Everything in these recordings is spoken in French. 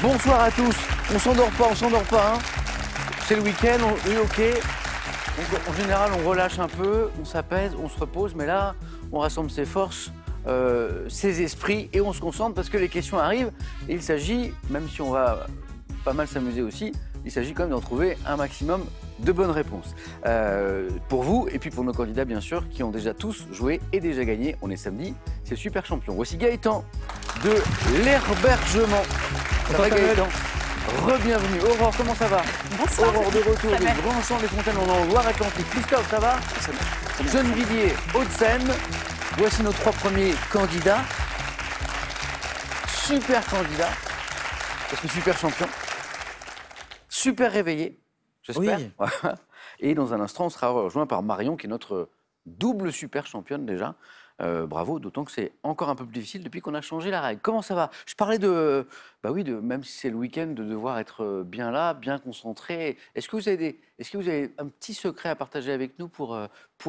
Bonsoir à tous. On s'endort pas, hein. C'est le week-end, oui, ok. Donc, en général, on relâche un peu, on s'apaise, on se repose, mais là, on rassemble ses forces, ses esprits et on se concentre parce que les questions arrivent. Et il s'agit, même si on va pas mal s'amuser aussi, il s'agit quand même d'en trouver un maximum de bonnes réponses. Pour vous et puis pour nos candidats, bien sûr, qui ont déjà tous joué et déjà gagné. On est samedi, c'est le Super Champion. Voici Gaëtan de l'Herbergement. Ça va Gaëtan? Re-bienvenue. Aurore, comment ça va? Bonsoir. Aurore de retour des Grands Champs des Fontaines en Loire-Atlantique. Christophe, ça va? Gennevilliers, Hauts-de-Seine. Voici nos trois premiers candidats. Super candidat, parce que super champion. Super réveillé, j'espère. Oui. Et dans un instant, on sera rejoint par Marion, qui est notre double super championne déjà. Bravo, d'autant que c'est encore un peu plus difficile depuis qu'on a changé la règle. Comment ça va? Je parlais de, même si c'est le week-end, de devoir être bien là, bien concentré. Est-ce que vous avez un petit secret à partager avec nous pour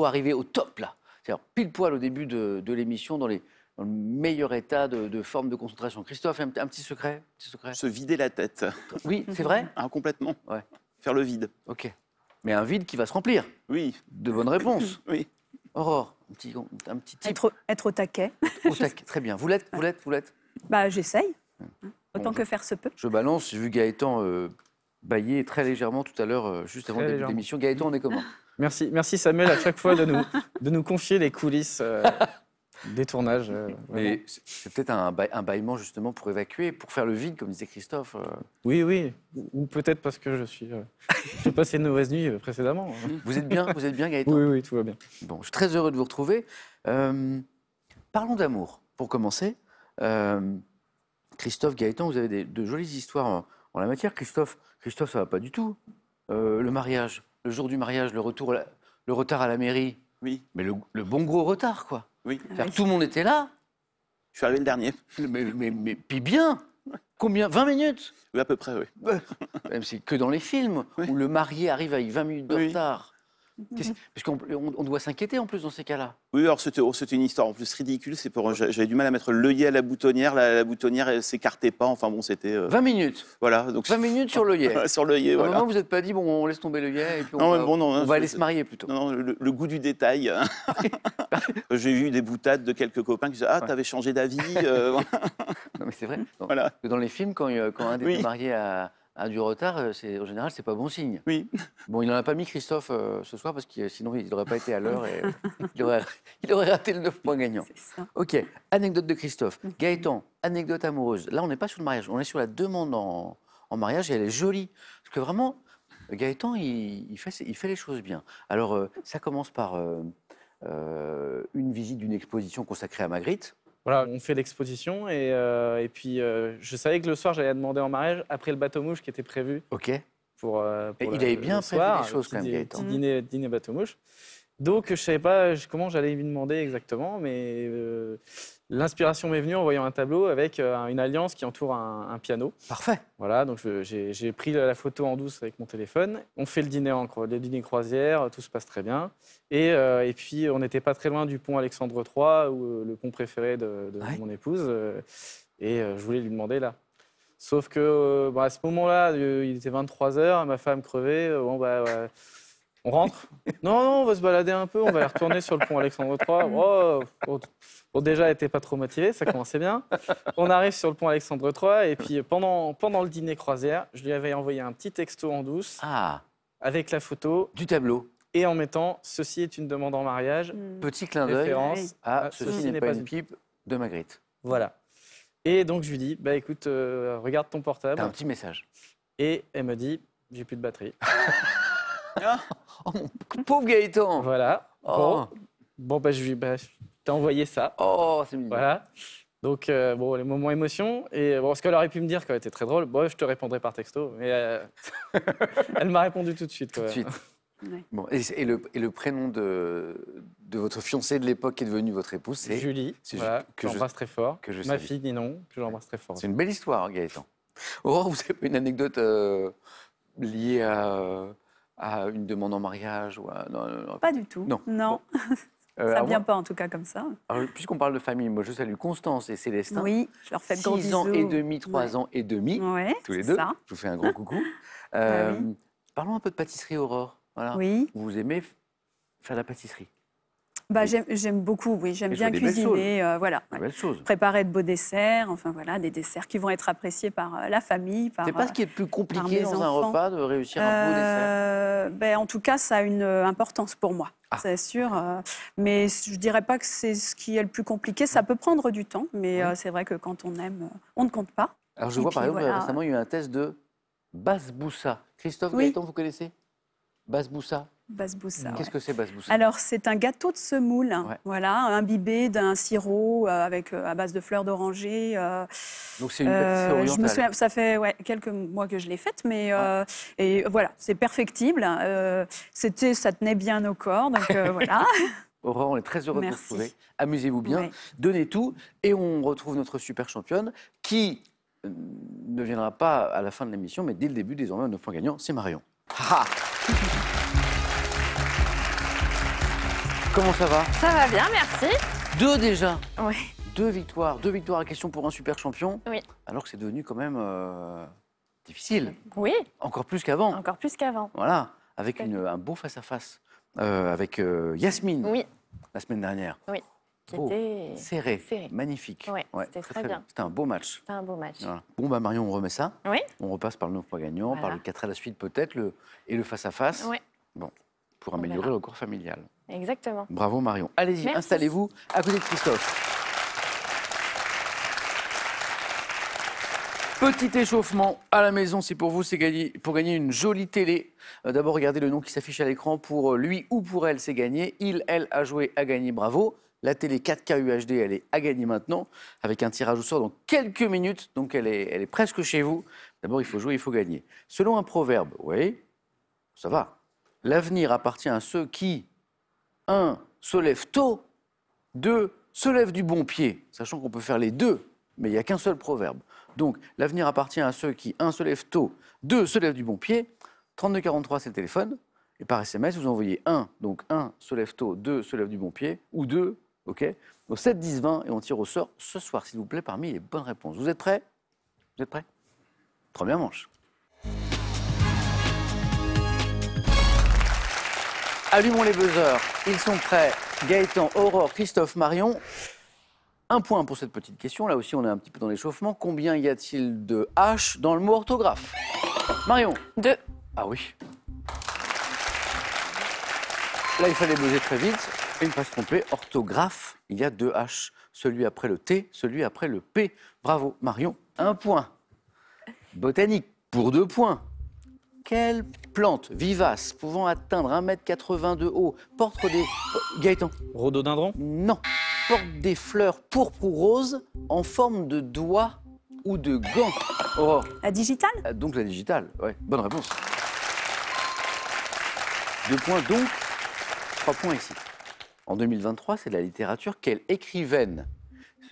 arriver au top là? C'est-à-dire pile poil au début de l'émission, dans le meilleur état de forme de concentration. Christophe, un petit secret? Se vider la tête. Oui, c'est vrai? Ah, complètement. Ouais. Faire le vide. Ok. Mais un vide qui va se remplir. Oui. De bonnes réponses. Oui. Aurore, un petit type. Être au taquet. Au taquet, très bien. Vous l'êtes? Bah, j'essaye. Autant Bon, que faire se peut. Je balance, j'ai vu Gaëtan bailler très légèrement tout à l'heure, juste avant le début de l'émission. Gaëtan, on est comment? Merci Samuel à chaque fois de nous confier les coulisses des tournages. Mais c'est peut-être un bâillement justement pour évacuer, pour faire le vide, comme disait Christophe. Oui. Ou peut-être parce que j'ai passé une mauvaise nuit précédemment. Vous êtes bien Gaëtan? Oui, tout va bien. Bon, je suis très heureux de vous retrouver. Parlons d'amour, pour commencer. Christophe, Gaëtan, vous avez de jolies histoires en la matière. Christophe, ça va pas du tout. Le mariage, le jour du mariage, le retard à la mairie. Oui. Mais le bon gros retard, quoi. Oui. C'est-à-dire que tout le monde était là. Je suis arrivé le dernier. Mais puis bien. Combien? 20 minutes? Oui, à peu près, oui. Même c'est que dans les films où le marié arrive avec 20 minutes de retard. Parce qu'on doit s'inquiéter en plus dans ces cas-là. Oui, alors c'était une histoire en plus ridicule. J'avais du mal à mettre l'œillet à la boutonnière. La boutonnière, elle s'écartait pas. Enfin bon, c'était... 20 minutes. Voilà. Donc, 20 minutes sur l'œillet. Sur l'œillet, À un voilà. moment, vous n'êtes pas dit, bon, on laisse tomber l'œillet et puis Non, on va aller se marier plutôt. Non, le goût du détail. J'ai eu des boutades de quelques copains qui disaient « Ah, t'avais changé d'avis. » Non, mais c'est vrai. Voilà. Dans les films, quand un des mariés a du retard, en général, c'est pas bon signe. Oui. Bon, il n'en a pas mis, Christophe, ce soir, parce que sinon, il n'aurait pas été à l'heure et il aurait raté le 9 points gagnant. C'est ça. Ok, anecdote de Christophe. Gaëtan, anecdote amoureuse. Là, on n'est pas sur le mariage, on est sur la demande en mariage et elle est jolie. Parce que vraiment, Gaëtan, il fait les choses bien. Alors, ça commence par une visite d'une exposition consacrée à Magritte. Voilà, on fait l'exposition et puis je savais que le soir j'allais demander en mariage après le bateau-mouche qui était prévu. Ok. Pour Et il avait bien prévu soir, les choses quand même, Gaëtan. Dîner bateau-mouche. Donc je savais pas comment j'allais lui demander exactement, mais l'inspiration m'est venue en voyant un tableau avec une alliance qui entoure un piano. Parfait. Voilà, donc j'ai pris la photo en douce avec mon téléphone. On fait le dîner croisière, tout se passe très bien. Et puis on n'était pas très loin du pont Alexandre III, le pont préféré de mon épouse. Je voulais lui demander là. Sauf que à ce moment-là, il était 23h, ma femme crevait. On rentre? Non, on va se balader un peu, on va aller retourner sur le pont Alexandre III. Bon, déjà, elle n'était pas trop motivée, ça commençait bien. On arrive sur le pont Alexandre III et puis pendant le dîner croisière, je lui avais envoyé un petit texto en douce avec la photo Du tableau. et en mettant « Ceci est une demande en mariage ». Petit clin d'œil Référence à Ceci n'est pas une pipe de Magritte. Voilà. Et donc je lui dis « Écoute, regarde ton portable ». T'as un petit message. Et elle me dit « J'ai plus de batterie ». Oh, mon pauvre Gaëtan. Voilà. Oh. Bon, je lui t'ai envoyé ça. Oh, c'est mignon. Voilà. Donc, les moments émotion. Et ce qu'elle aurait pu me dire, qui aurait été très drôle, je te répondrai par texto. Mais elle m'a répondu tout de suite. Tout de suite. Ouais. Bon, et le prénom de votre fiancée de l'époque qui est devenue votre épouse, c'est Julie. Voilà, que j'embrasse très fort. Ma fille Ninon, que j'embrasse très fort. C'est une belle histoire, Gaëtan. Aurore, vous avez une anecdote liée à une demande en mariage ou non. Pas du tout. Non. Ça alors ne vient moi- pas en tout cas comme ça. alors, puisqu'on parle de famille, moi je salue Constance et Célestin. Oui, je leur fais de gros 6 bisous. ans et demi, 3 ans et demi, Ouais, tous les c'est deux. ça. Je vous fais un grand coucou. Ah oui. Parlons un peu de pâtisserie, Aurore. Voilà. Oui. Vous aimez faire de la pâtisserie. Bah, j'aime beaucoup, oui. J'aime Et je bien vois des belles cuisiner. Voilà. Une belle chose. Préparer de beaux desserts, enfin voilà, des desserts qui vont être appréciés par la famille, par C'est pas ce qui est le plus compliqué mes dans un enfants. repas de réussir un beau dessert. Ben, en tout cas, ça a une importance pour moi, Ah. c'est sûr. Mais je dirais pas que c'est ce qui est le plus compliqué. Ça peut prendre du temps, mais c'est vrai que quand on aime, on ne compte pas. Alors je et vois par puis, exemple voilà. récemment il y a eu un test de basboussa. Christophe Oui. Gaëtan, vous connaissez basboussa? Basboussa. Qu'est-ce que c'est basboussa? Alors, c'est un gâteau de semoule, Ouais. voilà, imbibé d'un sirop avec, à base de fleurs d'oranger. Donc c'est une pâtisserie Je orientale. me souviens, ça fait quelques mois que je l'ai faite, mais et voilà, c'est perfectible. Ça tenait bien au corps, donc voilà. Aurore, on est très heureux de vous Merci. retrouver. Amusez-vous bien, Ouais. donnez tout. Et on retrouve notre super championne qui ne viendra pas à la fin de l'émission, mais dès le début, désormais, à 9 points gagnants, c'est Marion. Ah. Comment ça va? Ça va bien, merci. 2 déjà. Oui. 2 victoires. 2 victoires à question pour un super champion. Oui. Alors que c'est devenu quand même difficile. Oui, Encore plus qu'avant. encore plus qu'avant. Voilà. Avec Tout à fait. un beau face-à-face. Avec Yasmine, Oui, la semaine dernière. qui Beau, était... serré, serré. magnifique. Ouais, c'était très bien. C'était un beau match. C'était un beau match. Voilà. Bon, bah Marion, on remet ça. Oui, On repasse par le 9 points gagnant, par Voilà. le 4 à la suite peut-être, et le face-à-face. oui, Bon, pour On améliorer verra. le record familial. exactement. Bravo Marion. Allez-y, Merci. installez-vous à côté de Christophe. Petit échauffement à la maison, c'est pour vous, c'est pour gagner une jolie télé. D'abord, regardez le nom qui s'affiche à l'écran. Pour lui ou pour elle, c'est gagné. Il, elle a joué, a gagné, bravo. La télé 4K UHD, elle est à gagner maintenant, avec un tirage au sort dans quelques minutes. Donc, elle est presque chez vous. D'abord, il faut jouer, il faut gagner. Selon un proverbe, oui, ça va. L'avenir appartient à ceux qui, 1, se lèvent tôt, 2, se lèvent du bon pied. Sachant qu'on peut faire les deux, mais il n'y a qu'un seul proverbe. Donc, l'avenir appartient à ceux qui, 1, se lèvent tôt, 2, se lèvent du bon pied. 3243, c'est le téléphone. Et par SMS, vous envoyez 1, donc 1, se lève tôt, 2, se lève du bon pied, ou 2, OK, au 7, 10, 20, et on tire au sort ce soir, s'il vous plaît, parmi les bonnes réponses. Vous êtes prêts? Vous êtes prêts? Première manche. Allumons les buzzers. Ils sont prêts. Gaëtan, Aurore, Christophe, Marion. Un point pour cette petite question. Là aussi, on est un petit peu dans l'échauffement. Combien y a-t-il de H dans le mot orthographe? Marion. 2. Ah oui. Là, il fallait buzzer très vite. Et ne pas se tromper. Orthographe, il y a 2 H. Celui après le T, celui après le P. Bravo, Marion. 1 point. Botanique, pour 2 points. Quelle plante vivace pouvant atteindre 1,80 m de haut porte des... Gaëtan. Rhododendron. Non. Porte des fleurs pourpres ou roses en forme de doigt ou de gant. Aurore. La digitale? Donc la digitale. Ouais, bonne réponse. 2 points donc. 3 points ici. En 2023, c'est de la littérature. Quelle écrivaine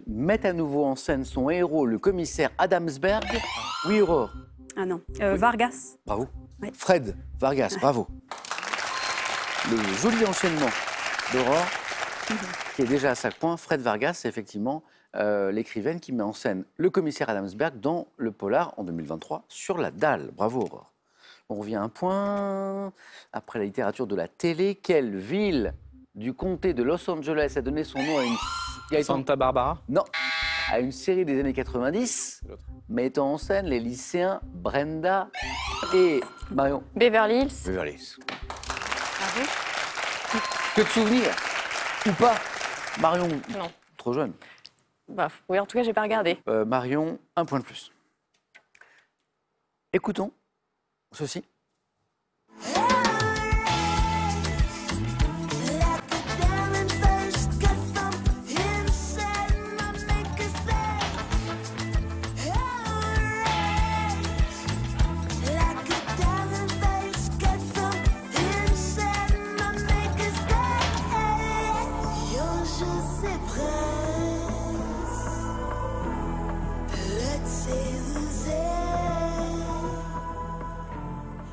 met à nouveau en scène son héros, le commissaire Adamsberg? Oui, Aurore. Ah non. Vargas. Bravo. Oui. Fred Vargas, bravo. Le joli enchaînement d'Aurore, qui est déjà à 5 points. Fred Vargas, c'est effectivement l'écrivaine qui met en scène le commissaire Adamsberg dans le polar en 2023 sur la dalle. Bravo Aurore. On revient à un point. Après la littérature de la télé, quelle ville du comté de Los Angeles a donné son nom à une... Santa Barbara. Non, à une série des années 90, mettant en scène les lycéens Brenda et Marion. Beverly Hills. Beverly Hills. Bravo. Que de souvenirs ou pas? Marion, Non. trop jeune. Bah, oui, en tout cas, j'ai pas regardé. Marion, 1 point de plus. Écoutons ceci.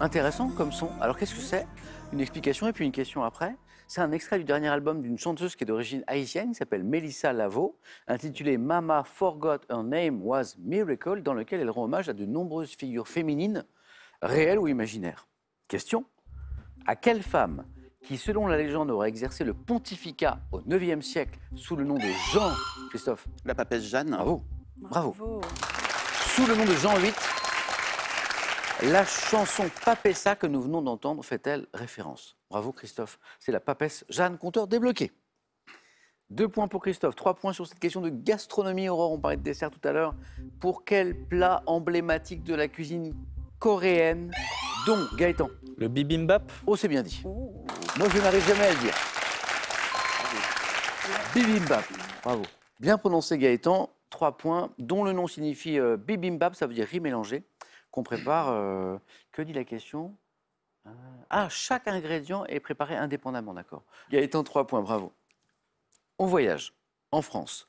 Intéressant comme son. Alors qu'est-ce que c'est? Une explication et puis une question après. C'est un extrait du dernier album d'une chanteuse qui est d'origine haïtienne, qui s'appelle Mélissa Lavo, intitulé Mama Forgot Her Name Was Miracle, dans lequel elle rend hommage à de nombreuses figures féminines, réelles ou imaginaires. Question: à quelle femme, qui selon la légende aurait exercé le pontificat au IXe siècle sous le nom de Jean, Christophe, La papesse Jeanne. bravo, bravo, sous le nom de Jean VIII, la chanson Papessa que nous venons d'entendre fait-elle référence? Bravo Christophe, c'est la papesse Jeanne, compteur débloqué. 2 points pour Christophe, 3 points sur cette question de gastronomie. Aurore, on parlait de dessert tout à l'heure. Pour quel plat emblématique de la cuisine coréenne, dont Gaëtan? Le bibimbap. Oh, c'est bien dit. Moi, je n'arrive jamais à le dire. Bibimbap, bravo. Bien prononcé Gaëtan, 3 points, dont le nom signifie bibimbap, ça veut dire riz mélangé, qu'on prépare, que dit la question? Chaque ingrédient est préparé indépendamment, d'accord. Gaëtan, 3 points, bravo. On voyage en France.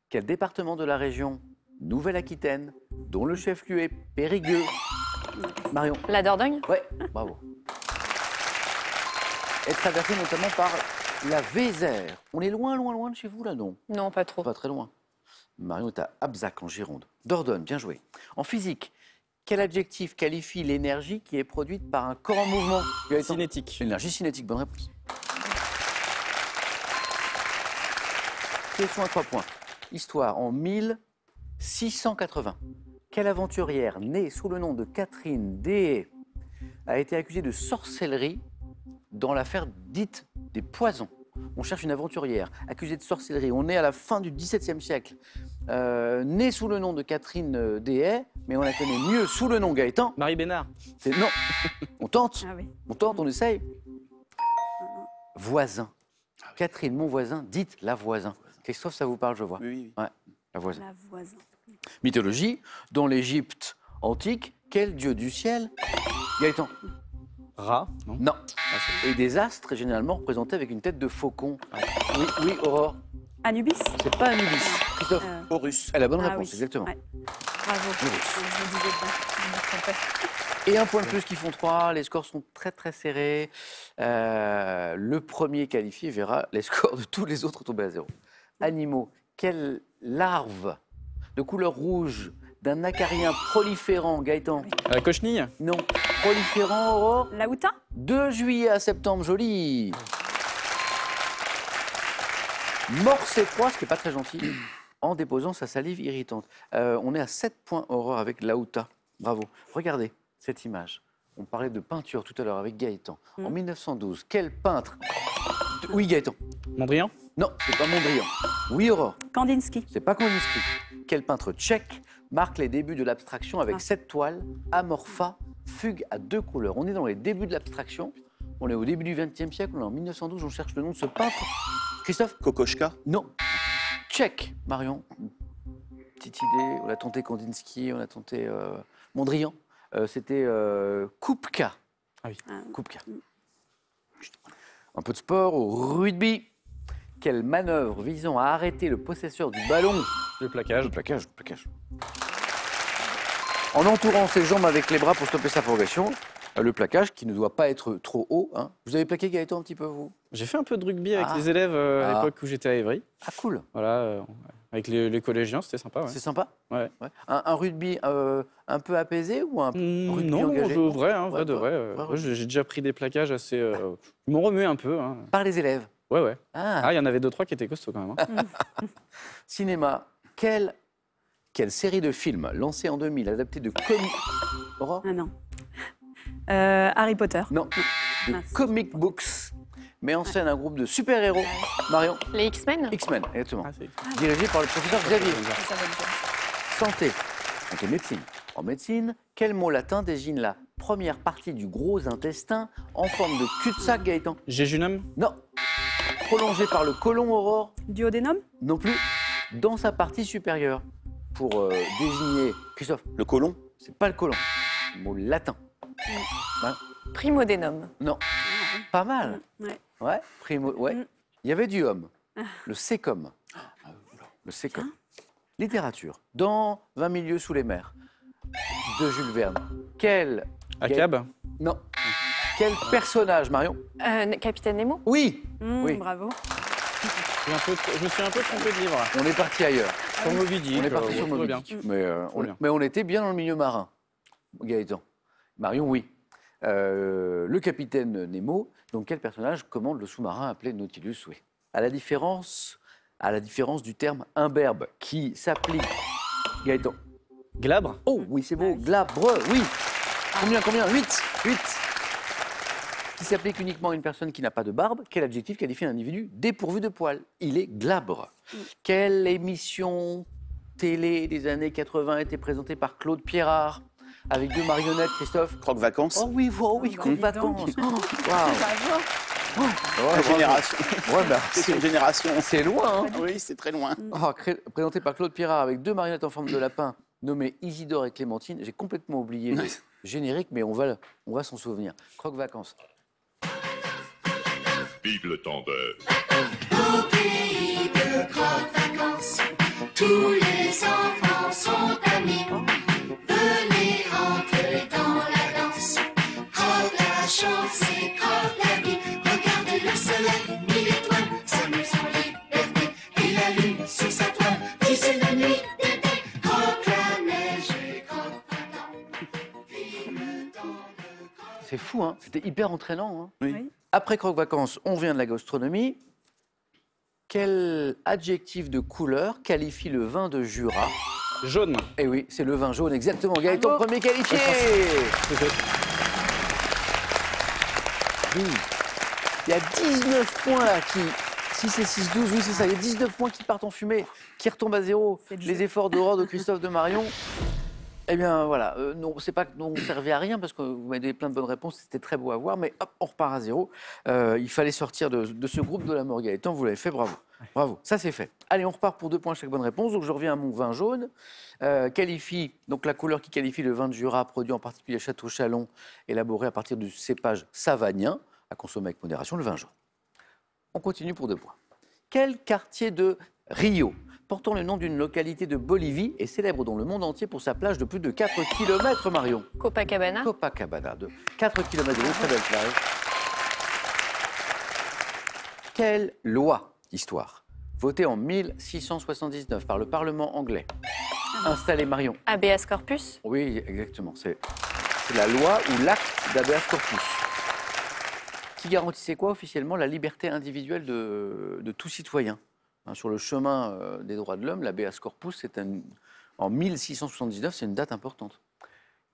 Quel département de la région Nouvelle-Aquitaine, dont le chef-lieu est Périgueux? Marion? La Dordogne? Ouais, bravo. Est traversée notamment par la Vézère. On est loin, loin, loin de chez vous, là, non? Non, pas trop. Pas très loin. Marion est à Abzac, en Gironde. Dordogne, bien joué. En physique, quel adjectif qualifie l'énergie qui est produite par un corps en mouvement? Cinétique. L'énergie cinétique, bonne réponse. Question à 3 points. Histoire, en 1680. Quelle aventurière née sous le nom de Catherine Deshayes a été accusée de sorcellerie dans l'affaire dite des poisons? On cherche une aventurière accusée de sorcellerie. On est à la fin du XVIIe siècle. Née sous le nom de Catherine Deshayes, mais on la connaît mieux sous le nom Gaëtan. Marie Bénard. Non, on tente, Ah oui. on essaye. Voisin. Catherine, mon voisin, dite la voisin. Christophe, ça vous parle, je vois. Oui. Ouais, la voisin. La voisin. Mythologie, dans l'Égypte antique, quel dieu du ciel? Gaëtan? Rat, non? Non. Et des astres, généralement représentés avec une tête de faucon. Oui, oui, Aurore. Anubis. C'est pas Anubis. Christophe? Horus. Elle a la bonne Ah réponse, oui. exactement. Ouais. Bravo. Je me disais bien. Je me trompais. Et un point de plus qui font 3. Les scores sont très très serrés. Le premier qualifié verra les scores de tous les autres tomber à 0. Animaux. Quelle larve de couleur rouge d'un acarien proliférant, Gaëtan? La cochenille. Non. Proliférant, Aurore? Laouta. 2 juillet à septembre, joli. Morse et proie, ce qui n'est pas très gentil, en déposant sa salive irritante. On est à 7 points, Aurore, avec Laouta. Bravo. Regardez cette image. On parlait de peinture tout à l'heure avec Gaëtan. En 1912, quel peintre... Oui, Gaëtan. Mondrian. Non, c'est pas Mondrian. Oui, Aurore. Kandinsky. C'est pas Kandinsky. Quel peintre tchèque marque les débuts de l'abstraction avec 7 toiles, amorpha, fugue à 2 couleurs? On est dans les débuts de l'abstraction. On est au début du XXe siècle. On est en 1912. On cherche le nom de ce peintre. Christophe? Kokoschka. Non. Tchèque, Marion. Petite idée. On a tenté Kandinsky, on a tenté Mondrian. C'était Kupka. Ah oui. Kupka. Un peu de sport au rugby. Quelle manœuvre visant à arrêter le possesseur du ballon? Le plaquage. Le plaquage. En entourant ses jambes avec les bras pour stopper sa progression. Le plaquage qui ne doit pas être trop haut. Hein. Vous avez plaqué Gaëtan un petit peu, vous? J'ai fait un peu de rugby avec les élèves à l'époque où j'étais à Évry. Ah, cool. Voilà, avec les collégiens, c'était sympa. Ouais. C'est sympa? Ouais. Un rugby un peu apaisé ou un rugby Non, engagé? vrai, hein, vrai de vrai. Ouais. J'ai déjà pris des plaquages assez... Ils m'ont remué un peu. Hein. Par les élèves? Ouais. Ah. Ah, il y en avait 2-3 qui étaient costauds quand même. Hein. Cinéma. Quelle série de films lancée en 2000, adaptée de comics... Aurore? Ah non. Harry Potter. Non, de Mince. comic books, met en scène un groupe de super-héros. Marion? Les X-Men? X-Men, exactement. Ah, c'est- Dirigé par le professeur Xavier. Ça va être bien. Santé. Ok, médecine. En médecine, quel mot latin désigne la première partie du gros intestin en forme de cul-de-sac, Gaëtan? Jejunum. Non. Prolongé par le côlon, Aurore? Duodénum. Non plus. Dans sa partie supérieure. Pour désigner... Christophe? Le côlon. C'est pas le côlon. Le mot latin. Primodénum. Non. Pas mal. Ouais. Ouais, primo, ouais. Il y avait du homme. Le sécom. Le sécom. Littérature. Dans 20 milieux sous les mers de Jules Verne. Quel... Acab. Non. Quel personnage, Marion? Capitaine Nemo. Oui. Oui. Bravo. Je me suis un peu trompé de livre. On est parti ailleurs. Sur Moby Dick. On est parti sur tout va Moby bien. Dick. Mais, bien. on était bien dans le milieu marin, Gaëtan. Marion, oui. Le capitaine Nemo, donc quel personnage commande le sous-marin appelé Nautilus? Oui. À la différence du terme imberbe qui s'applique. Gaëtan. Glabre. Oh oui, c'est beau. Glabre, oui. Combien 8. Qui s'applique uniquement à une personne qui n'a pas de barbe. Quel adjectif qualifie un individu dépourvu de poils? Il est glabre. Quelle émission télé des années 80 a été présentée par Claude Pierrart avec 2 marionnettes, Christophe? Croque-vacances. Oh oui, Croque dis donc. Vacances. Oh, waouh. Bravo. La génération. Ouais, bah, C'est une génération. c'est loin. Hein. Oui, c'est très loin. Présenté par Claude Pierrat avec 2 marionnettes en forme de lapin nommées Isidore et Clémentine. J'ai complètement oublié le générique, mais on va s'en souvenir. Croque Vacances. Vive le temps de... Au pays de Croque-Vacances, tous les enfants sont amis. Venez entrer dans la danse. Croque la chance et croque la vie. Regardez le soleil, 1000 étoiles, s'amusent en liberté. Et la lune sous sa toile, tisse la nuit d'été. Croque la neige et croque printemps. Vive le temps de croque. C'est fou, hein. C'était hyper entraînant. Hein. Oui. Après Croque Vacances, on vient de la gastronomie. Quel adjectif de couleur qualifie le vin de Jura? Jaune. Eh oui, c'est le vin jaune, exactement. Gaëtan, Bravo. premier qualifié. Oui. Il y a 19 points là qui... 6 et 6, 12, oui c'est ça. Il y a 19 points qui partent en fumée, qui retombent à zéro. C'est le Les jeu. efforts d'Aurore, de Christophe, de Marion. Eh bien voilà, non, c'est pas que non, on ne servait à rien parce que vous m'avez donné plein de bonnes réponses, c'était très beau à voir, mais hop, on repart à zéro. Il fallait sortir de ce groupe de la mort. Gaëtan, vous l'avez fait, bravo. Bravo, ça c'est fait. Allez, on repart pour 2 points chaque bonne réponse. Donc je reviens à mon vin jaune. Qualifie, donc la couleur qui qualifie le vin de Jura, produit en particulier à Château-Chalon, élaboré à partir du cépage savagnin, à consommer avec modération, le vin jaune. On continue pour 2 points. Quel quartier de Rio, portant le nom d'une localité de Bolivie, est célèbre dans le monde entier pour sa plage de plus de 4 km, Marion? Copacabana. Copacabana, de 4 km de long, très belle plage. Quelle loi, histoire, votée en 1679 par le Parlement anglais, installée, Marion? Habeas corpus. Oui, exactement. C'est la loi ou l'acte d'habeas corpus. Qui garantissait quoi officiellement? La liberté individuelle de tout citoyen. Hein, sur le chemin des droits de l'homme, l'habeas corpus, en 1679, c'est une date importante.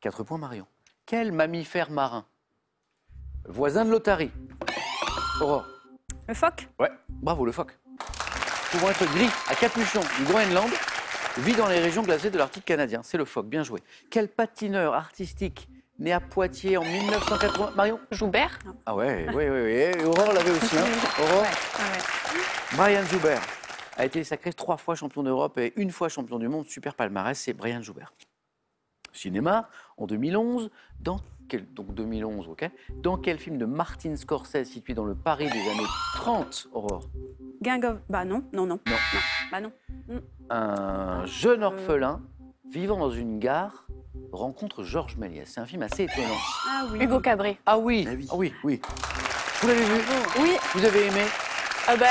4 points, Marion. Quel mammifère marin, voisin de l'Otarie? Aurore. Le phoque. Ouais, bravo, le phoque. Pouvant être gris à capuchon du Groenland, vit dans les régions glacées de l'Arctique canadien. C'est le phoque, bien joué. Quel patineur artistique né à Poitiers en 1980? Marion? Joubert. Ah ouais, oui. Et Aurore l'avait aussi, hein. Aurore. Brian Joubert a été sacré 3 fois champion d'Europe et 1 fois champion du monde. Super palmarès, c'est Brian Joubert. Cinéma, en 2011, donc 2011, ok. Dans quel film de Martin Scorsese situé dans le Paris des années 30, Aurore? Gang of... Bah non. Bah non. Un jeune orphelin vivant dans une gare rencontre Georges Méliès. C'est un film assez étonnant. Ah oui. Hugo Cabret. Ah oui, oui. Vous l'avez vu? Oui. Vous avez aimé? Ah bah,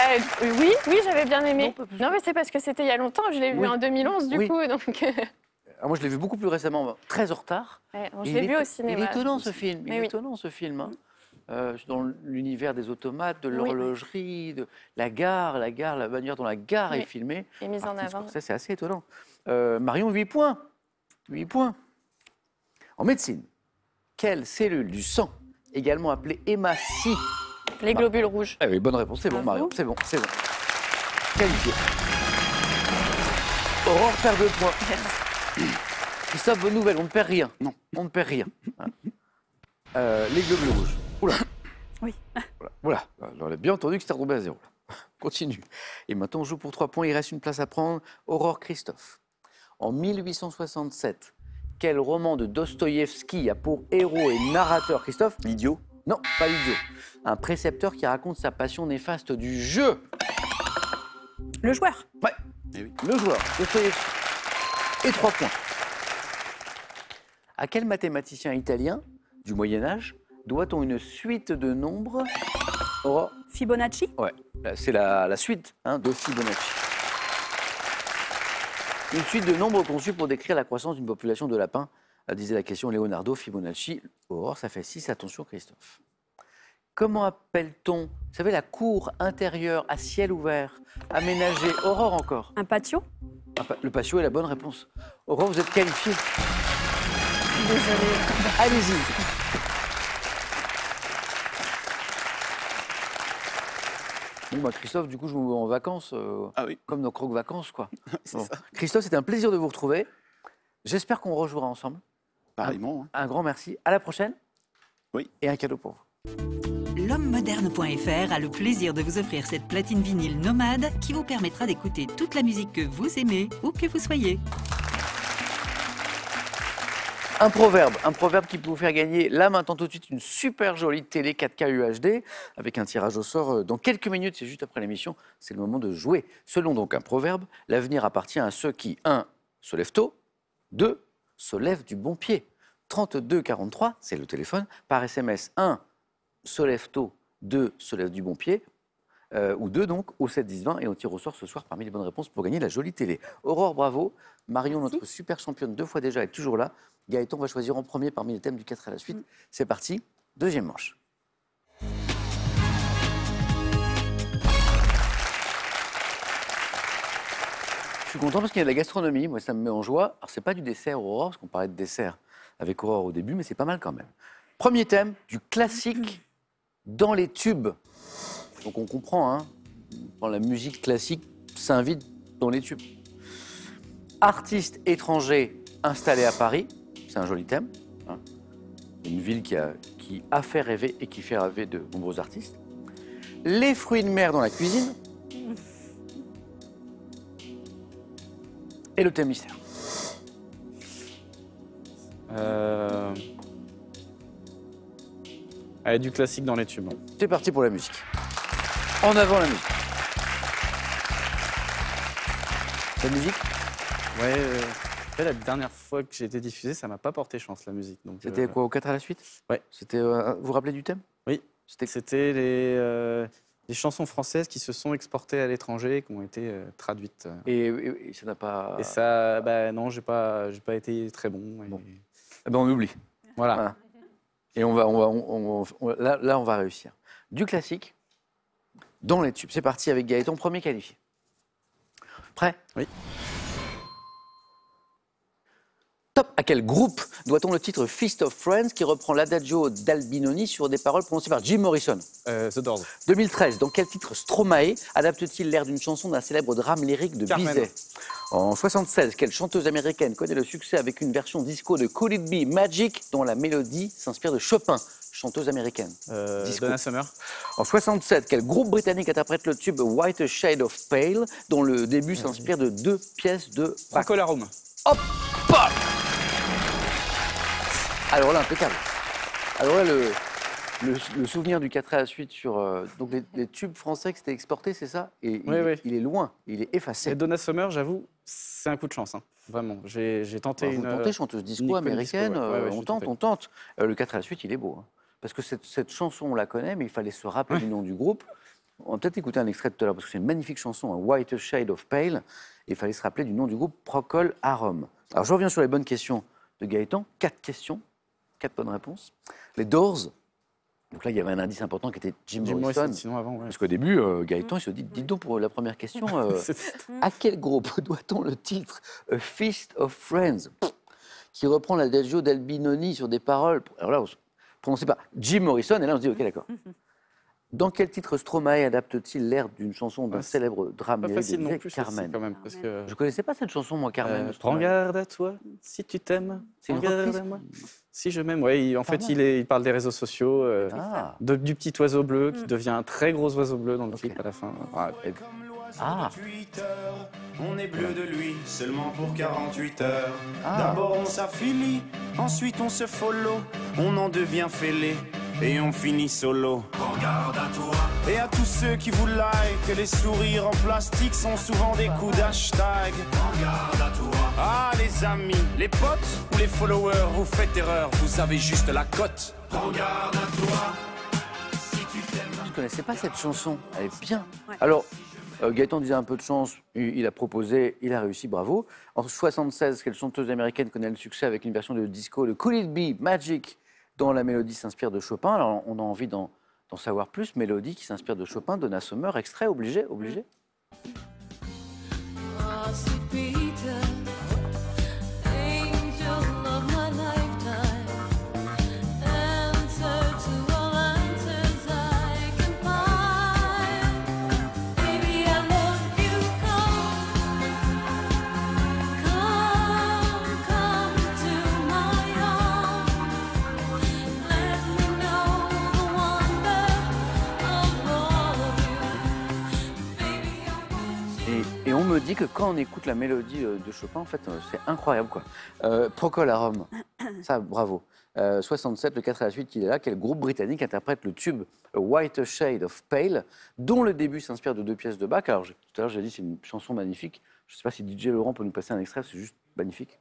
oui, j'avais bien aimé. Non, pas plus. Non, mais c'est parce que c'était il y a longtemps. Je l'ai vu Oui. en 2011, du Oui. coup. Donc, Ah, moi, je l'ai vu beaucoup plus récemment, très en retard. ouais, Et je l'ai il vu est- au cinéma. Il est étonnant ce film. Mais Il est oui. étonnant ce film. Hein. Dans l'univers des automates, de Oui. l'horlogerie, de la gare, la manière dont la gare est Oui. filmée. Et mise en Martin avant. Scorsese, c'est assez étonnant. Marion, 8 points. 8 points. En médecine, quelle cellule du sang, également appelée hématie? Les globules rouges. Ah oui, bonne réponse. C'est bon, Bravo. Marion. C'est bon. Qualifié. Aurore perd 2 points. Christophe, bonne nouvelle, on ne perd rien. Non, on ne perd rien. Les globules rouges. Oula. Oui. Voilà. On a bien entendu que c'était retombé à 0. Continue. Et maintenant, on joue pour 3 points. Il reste une place à prendre. Aurore Christophe. En 1867, quel roman de Dostoïevski a pour héros et narrateur, Christophe? L'idiot. Non, pas l'idiot. Un précepteur qui raconte sa passion néfaste du jeu. Le joueur. Ouais, Eh oui. le joueur, Dostoïevski. Et 3 points. À quel mathématicien italien du Moyen-Âge doit-on une suite de nombres? Aurore? Fibonacci? Ouais, c'est la suite de Fibonacci. Une suite de nombres conçus pour décrire la croissance d'une population de lapins, disait la question Leonardo Fibonacci. Aurore, ça fait 6. Attention, Christophe. Comment appelle-t-on, vous savez, la cour intérieure à ciel ouvert, aménagée? Aurore encore. Un patio? Le patio est la bonne réponse. Aurore, vous êtes qualifiée. Désolée. Allez-y. Bon, bah Christophe, du coup, je vous vois en vacances, Ah oui. comme nos croque-vacances, quoi. C'est Bon. ça. Christophe, c'était un plaisir de vous retrouver. J'espère qu'on rejouera ensemble. Pareillement. Un grand merci. À la prochaine. Oui. Et un cadeau pour vous. L'homme-moderne.fr a le plaisir de vous offrir cette platine vinyle nomade qui vous permettra d'écouter toute la musique que vous aimez, où que vous soyez. Un proverbe qui peut vous faire gagner là maintenant tout de suite une super jolie télé 4K UHD avec un tirage au sort dans quelques minutes, c'est juste après l'émission, c'est le moment de jouer. Selon donc un proverbe, l'avenir appartient à ceux qui 1. se lèvent tôt, 2. se lèvent du bon pied. 32 43, c'est le téléphone, par SMS 1. se lève tôt, 2. se lève du bon pied. Ou 2 donc, au 7 10 20 et on tire au sort ce soir parmi les bonnes réponses pour gagner la jolie télé. Aurore, bravo. Marion, Merci. notre super championne 2 fois déjà, est toujours là. Gaëtan va choisir en premier parmi les thèmes du 4 à la suite. C'est parti, deuxième manche. Je suis content parce qu'il y a de la gastronomie, moi ça me met en joie. Alors c'est pas du dessert Aurore, parce qu'on parlait de dessert avec Aurore au début, mais c'est pas mal quand même. Premier thème, du classique dans les tubes. Donc on comprend, quand la musique classique s'invite dans les tubes. Artiste étranger installé à Paris, c'est un joli thème. Une ville qui a fait rêver et qui fait rêver de nombreux artistes. Les fruits de mer dans la cuisine. Et le thème mystère. Allez, du classique dans les tubes. C'est parti pour la musique. En avant la musique. La musique, Ouais, la dernière fois que j'ai été diffusé, ça m'a pas porté chance, la musique. Donc, c'était quoi, au 4 à la suite? Ouais. C'était, vous vous rappelez du thème? Oui, c'était les chansons françaises qui se sont exportées à l'étranger, qui ont été traduites. Et ça n'a pas... Et ça, non, j'ai pas été très bon. Bon. Eh ben, on oublie. Voilà. Voilà. Et là, on va réussir. Du classique, dans les tubes. C'est parti avec Gaëtan, premier qualifié. Prêt? Oui. Top. À quel groupe doit-on le titre Feast of Friends qui reprend l'adagio d'Albinoni sur des paroles prononcées par Jim Morrison? The Doors. 2013, dans quel titre Stromae adapte-t-il l'air d'une chanson d'un célèbre drame lyrique de Carmen. Bizet? En 76, quelle chanteuse américaine connaît le succès avec une version disco de Could It Be Magic dont la mélodie s'inspire de Chopin? Chanteuse américaine. Disco. Donna Summer. En 67, quel groupe britannique interprète le tube White Shade of Pale dont le début s'inspire de 2 pièces de Bach? Procol Harum. Hop, paf. Alors là, impeccable. Alors là, le souvenir du 4 à la suite sur donc les tubes français qui s'étaient exportés, c'est ça? Et Oui. il est loin, il est effacé. Et Donna Summer, j'avoue, c'est un coup de chance. Vraiment. J'ai tenté Alors, vous tentez, chanteuse disco Nicole américaine, disco, ouais. Ouais, on j'ai tente, tenté. on tente. Le 4 à la suite, il est beau. Parce que cette chanson, on la connaît, mais il fallait se rappeler du nom du groupe. On va peut-être écouter un extrait tout à l'heure, parce que c'est une magnifique chanson, White Shade of Pale. Et il fallait se rappeler du nom du groupe Procol Harum. Alors je reviens sur les bonnes questions de Gaëtan. 4 questions, 4 bonnes réponses. Les Doors. Donc là, il y avait un indice important qui était Jim Morrison. Sinon avant, ouais. Parce qu'au début, Gaëtan, il se dit, dites donc pour la première question, à quel groupe doit-on le titre A Feast of Friends qui reprend l'adagio d'Albinoni sur des paroles, alors là, prononcées par Jim Morrison, et là on se dit, ok, d'accord. Dans quel titre Stromae adapte-t-il l'air d'une chanson d'un célèbre drame Pas lyrique facile de non Bizet, plus, Carmen? celle-ci, quand même, parce que... Je connaissais pas cette chanson, moi, Carmen. de Prends Stromae. garde à toi, si tu t'aimes. C'est une Prends garde reprise à moi. Si je m'aime, oui. En fait, Pardon. il parle des réseaux sociaux, Ah, du petit oiseau bleu qui devient un très gros oiseau bleu dans le clip à la fin. Ah, et- ah, On est bleu de lui seulement pour 48 heures. Ah. D'abord on s'affilie, ensuite on se follow, on en devient fêlé et on finit solo. Prends garde à toi. Et à tous ceux qui vous like, les sourires en plastique sont souvent des coups d'hashtag. Prends garde à toi. Ah les amis, les bots ou les followers, vous faites erreur, vous avez juste la cote. Regarde à toi, si tu t'aimes. Je ne connaissais pas cette chanson, elle est bien. Ouais. Alors, Gaëtan disait un peu de chance, il a proposé, il a réussi, bravo. En 1976, quelle chanteuse américaine connaît le succès avec une version de disco, le Could It Be Magic, dont la mélodie s'inspire de Chopin. Alors, on a envie d'en savoir plus. Mélodie qui s'inspire de Chopin, Donna Summer, extrait, obligé. Et on me dit que quand on écoute la mélodie de Chopin, en fait, c'est incroyable, quoi. Procol Harum, ça, bravo. 67, le 4 à la suite qu'il est là, quel groupe britannique interprète le tube A White Shade of Pale, dont le début s'inspire de 2 pièces de Bach. Alors, tout à l'heure, j'ai dit c'est une chanson magnifique. Je ne sais pas si DJ Laurent peut nous passer un extrait, c'est juste magnifique.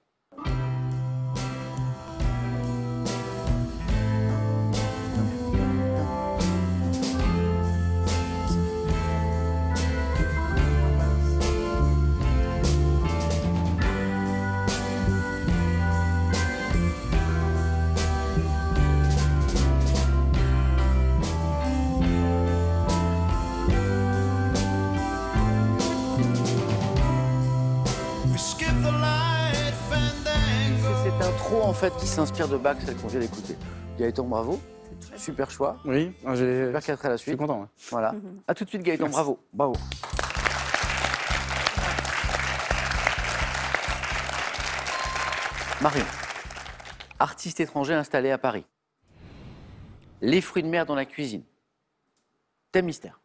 C'est un trop en fait qui s'inspire de Bach, celle qu'on vient d'écouter. Gaëtan, bravo. Super choix. Oui, j'ai. Super 4 à la Je suis suite. content. Ouais. Voilà. À tout de suite, Gaëtan, Merci. bravo. Bravo. Marion, artiste étranger installé à Paris. Les fruits de mer dans la cuisine. Thème mystère.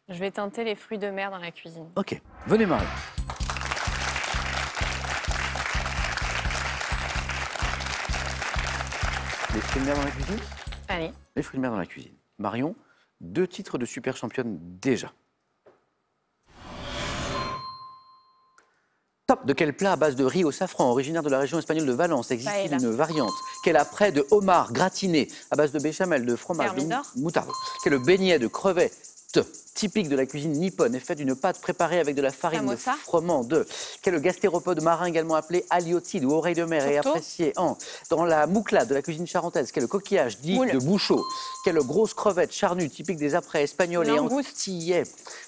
Je vais teinter les fruits de mer dans la cuisine. Ok, venez Marion. Les fruits de mer dans la cuisine. Allez. Les fruits de mer dans la cuisine. Marion, 2 titres de super championne déjà. Top. De quel plat à base de riz au safran, originaire de la région espagnole de Valence, existe-t-il Paella. une variante? Quel apprêt de homard gratiné à base de béchamel, de fromage, de Thermidor. moutarde? Quel beignet de crevettes typique de la cuisine nippone est fait d'une pâte préparée avec de la farine Samosa. de froment de quel gastéropode marin également appelé haliotide ou oreille de mer est Tourteau. apprécié dans la mouclade de la cuisine charentaise, quel coquillage dit Moule. de bouchot, quelle grosse crevette charnue typique des apprêts espagnols et Langouste. antillais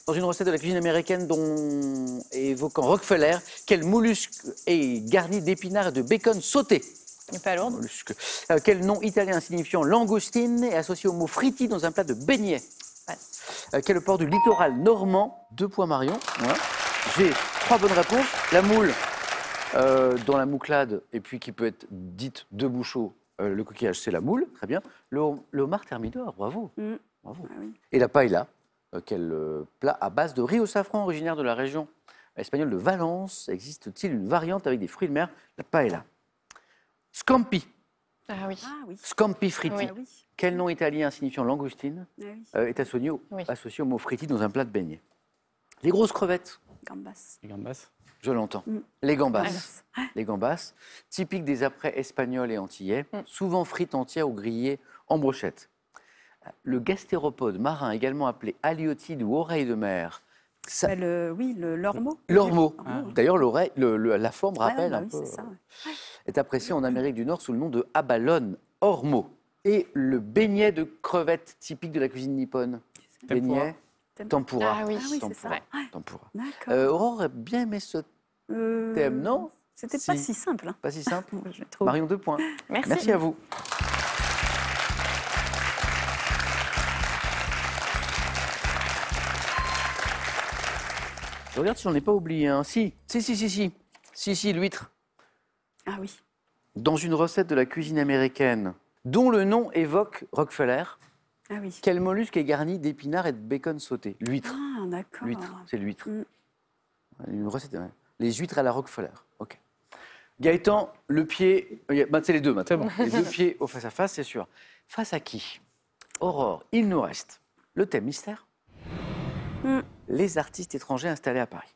dans une recette de la cuisine américaine dont évoquant Rockefeller, quel mollusque est garni d'épinards et de bacon sauté. Il n'est pas lourde. Mollusque. Quel nom italien signifiant langoustine est associé au mot fritti dans un plat de beignets? Passe. Quel port du littoral normand? 2 points Marion. Voilà. J'ai 3 bonnes réponses. La moule dans la mouclade, et puis qui peut être dite de bouchot, le coquillage, c'est la moule. Très bien. Le homard thermidor, bravo. Bravo. Ah oui. Et la paella, quel plat à base de riz au safran originaire de la région espagnole de Valence? Existe-t-il une variante avec des fruits de mer? La paella. Scampi. Ah oui. Ah oui. Scampi fritti. Oui. Ah oui. Quel nom italien signifiant langoustine Ah oui. est associé Oui. au mot fritti dans un plat de beignets? Les grosses crevettes, Gambas. Les gambas. je l'entends. Mm. Les gambas. Ouais. Les gambas, typiques des apprêts espagnols et antillais, souvent frites entières ou grillées en brochettes. Le gastéropode marin, également appelé haliotide ou oreille de mer, ça- Bah, l'ormeau. l'ormeau. L'ormeau. D'ailleurs, l'oreille, la forme Ouais, rappelle bah un oui, peu. c'est ça, ouais. Est apprécié en Amérique du Nord sous le nom de abalone, ormeau. Et le beignet de crevettes typique de la cuisine nippone. Tempura. Beignet, tempura. Ah oui, Ah oui, c'est tempura. ça. Ouais. Tempura. D'accord. Aurore a bien aimé ce thème, non? C'était pas Si. si simple. Hein. Pas si simple. Moi, je trouve. Marion, 2 points. Merci. Merci à vous. Je regarde si j'en ai pas oublié un. Si, l'huître. Ah oui. Dans une recette de la cuisine américaine, dont le nom évoque Rockefeller, Ah oui. quel mollusque est garni d'épinards et de bacon sauté? L'huître. Ah, d'accord. L'huître, c'est l'huître. Mm. Une recette. Les huîtres à la Rockefeller. Ok. Gaëtan, le pied. C'est les deux maintenant. Les 2 pieds au face-à-face, c'est sûr. Face à qui? Aurore, il nous reste le thème mystère. Mm. Les artistes étrangers installés à Paris.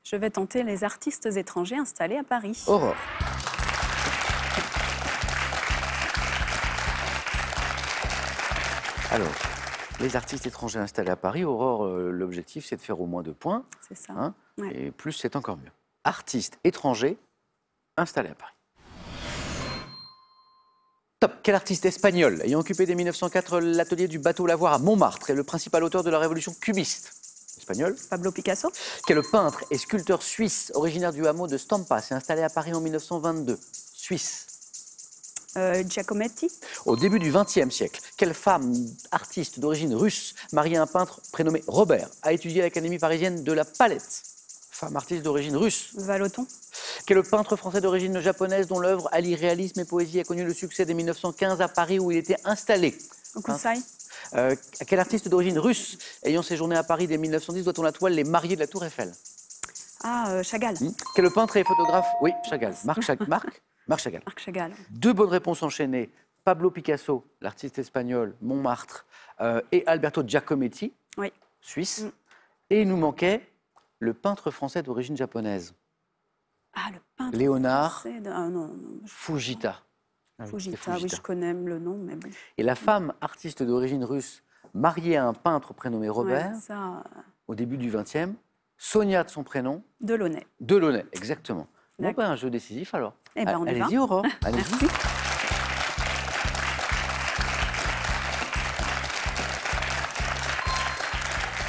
Je vais tenter les artistes étrangers installés à Paris. Aurore. Alors, les artistes étrangers installés à Paris, Aurore, l'objectif, c'est de faire au moins 2 points. C'est ça. Hein, Ouais. et plus, c'est encore mieux. Artistes étrangers installés à Paris. Top. Quel artiste espagnol, ayant occupé dès 1904 l'atelier du bateau Lavoir à Montmartre, est le principal auteur de la révolution cubiste? Espagnol. Pablo Picasso. Quel peintre et sculpteur suisse, originaire du hameau de Stampa, s'est installé à Paris en 1922? Suisse. Giacometti. Au début du XXe siècle, quelle femme artiste d'origine russe, mariée à un peintre prénommé Robert, a étudié à l'Académie parisienne de la Palette? Femme artiste d'origine russe. Vallotton. Quel peintre français d'origine japonaise dont l'œuvre allie réalisme et poésie a connu le succès dès 1915 à Paris où il était installé? Okusai. Quel artiste d'origine russe ayant séjourné à Paris dès 1910 doit-on la toile Les Mariés de la Tour Eiffel? Chagall. Quel peintre et photographe? Oui, Chagall. Marc Chagall. Marc Chagall. 2 bonnes réponses enchaînées. Pablo Picasso, l'artiste espagnol, Montmartre, et Alberto Giacometti, Oui. suisse. Et il nous manquait le peintre français d'origine japonaise, Le peintre. Léonard français non. Fujita. Fujita, oui, je connais le nom, mais bon. Et la femme artiste d'origine russe, mariée à un peintre prénommé Robert, Ouais, ça, au début du XXe, Sonia de son prénom, Delaunay. Delaunay, exactement. Bon, D'accord. un jeu décisif alors. Eh ben, on y va. Allez-y, Aurore. Allez-y. Merci.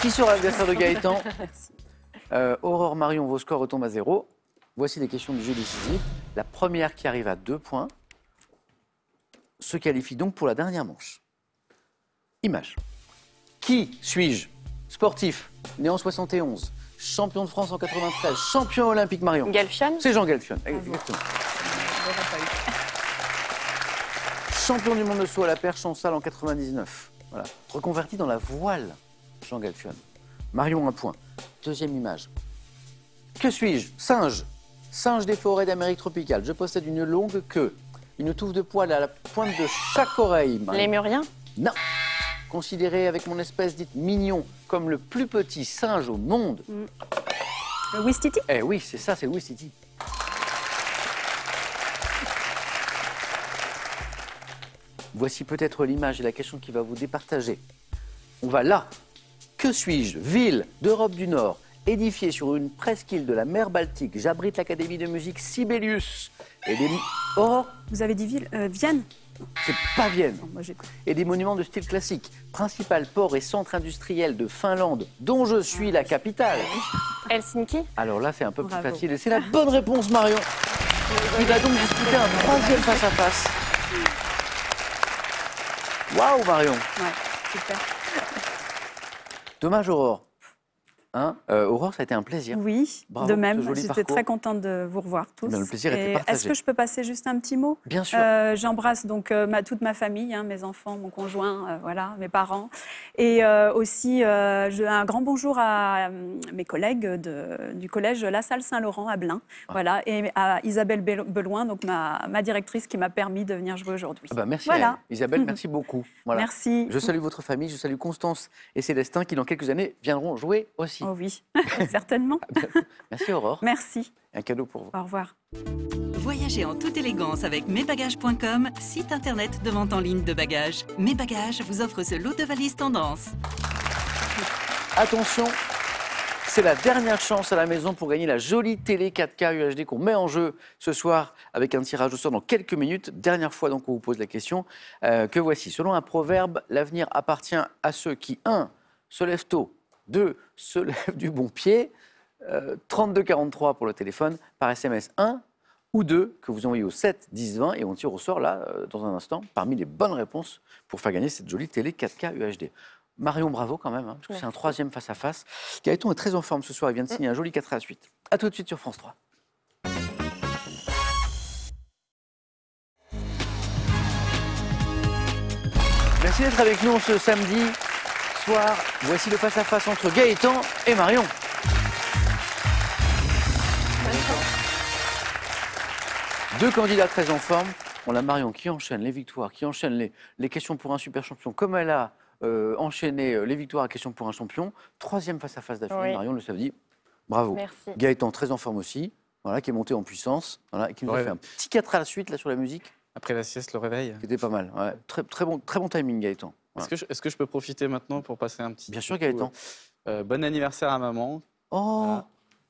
Qui sera l'adversaire de Gaëtan? Aurore, Marion, vos scores retombent à 0. Voici les questions du jeu décisif. La première qui arrive à 2 points se qualifie donc pour la dernière manche. Image. Qui suis-je? Sportif, né en 71, champion de France en 93, champion olympique, Marion. Galfiane. C'est Jean Galfion, exactement. Champion du monde de saut à la perche en salle en 99. Voilà. Reconverti dans la voile, Jean Galfion. Marion, 1 point. Deuxième image. Que suis-je? Singe. Singe des forêts d'Amérique tropicale. Je possède une longue queue, une touffe de poils à la pointe de chaque oreille. Marion. Lémurien. Non. Considéré avec mon espèce dite mignon comme le plus petit singe au monde. Le Ouistiti. Eh oui, c'est ça, c'est le Ouistiti. Voici peut-être l'image et la question qui va vous départager. On va là. Que suis-je? Ville d'Europe du Nord, édifiée sur une presqu'île de la mer Baltique. J'abrite l'académie de musique Sibelius. Et des... Aurore, Vous avez dit Vienne. c'est pas Vienne. Non, moi, j'ai- Et des monuments de style classique. Principal port et centre industriel de Finlande, dont je suis la capitale. Helsinki. Alors là, c'est un peu plus Bravo. facile. Et c'est la bonne réponse, Marion. Il va donc disputer un 3e face-à-face. Waouh, Marion. Ouais, super. Dommage, Aurore. Hein Aurore, ça a été un plaisir. Oui, Bravo de pour même. ce joli J'étais parcours. très contente de vous revoir tous. Eh bien, le plaisir était Et partagé. Est-ce que je peux passer juste un petit mot? Bien sûr. J'embrasse donc toute ma famille, hein, mes enfants, mon conjoint, voilà, mes parents. Et aussi, un grand bonjour à mes collègues du collège La Salle Saint-Laurent à Blain. Voilà, et à Isabelle Beloin, donc ma directrice qui m'a permis de venir jouer aujourd'hui. Ah bah, merci, Voilà. à elle. Isabelle, merci beaucoup. Voilà. Merci. Je salue votre famille, je salue Constance et Célestin qui, dans quelques années, viendront jouer aussi. Oh oui, certainement. Merci, Aurore. Merci. Un cadeau pour vous. Au revoir. Voyagez en toute élégance avec mesbagages.com, site internet de vente en ligne de bagages. Mes Bagages vous offre ce lot de valises tendance. Attention, c'est la dernière chance à la maison pour gagner la jolie télé 4K UHD qu'on met en jeu ce soir avec un tirage au sort dans quelques minutes. Dernière fois donc on vous pose la question que voici. Selon un proverbe, l'avenir appartient à ceux qui, 1, se lèvent tôt, 2, se lèvent du bon pied, 3243 pour le téléphone, par SMS 1 ou 2 que vous envoyez au 7 10 20 et on tire au sort là dans un instant parmi les bonnes réponses pour faire gagner cette jolie télé 4K UHD. Marion, bravo quand même, hein, parce que c'est un 3e face-à-face. Gaëtan est très en forme ce soir, il vient de signer un joli 4 à la suite. A tout de suite sur France 3. Merci d'être avec nous ce samedi soir. Voici le face-à-face entre Gaëtan et Marion. Deux candidats très en forme. On a Marion qui enchaîne les victoires, qui enchaîne les questions pour un super champion, comme elle a enchaîné les victoires à questions pour un champion. 3e face-à-face d'affilée, Oui. Marion le samedi. Bravo. Merci. Gaëtan très en forme aussi, voilà, qui est monté en puissance, voilà, et qui nous a Ouais. fait un petit 4 à la suite là, sur la musique, Après la sieste, le réveil. qui était pas mal. Ouais. Très bon timing, Gaëtan. Est-ce que je peux profiter maintenant pour passer un petit... Bien sûr, coucou, Gaëtan. Bon anniversaire à maman. Oh, Voilà.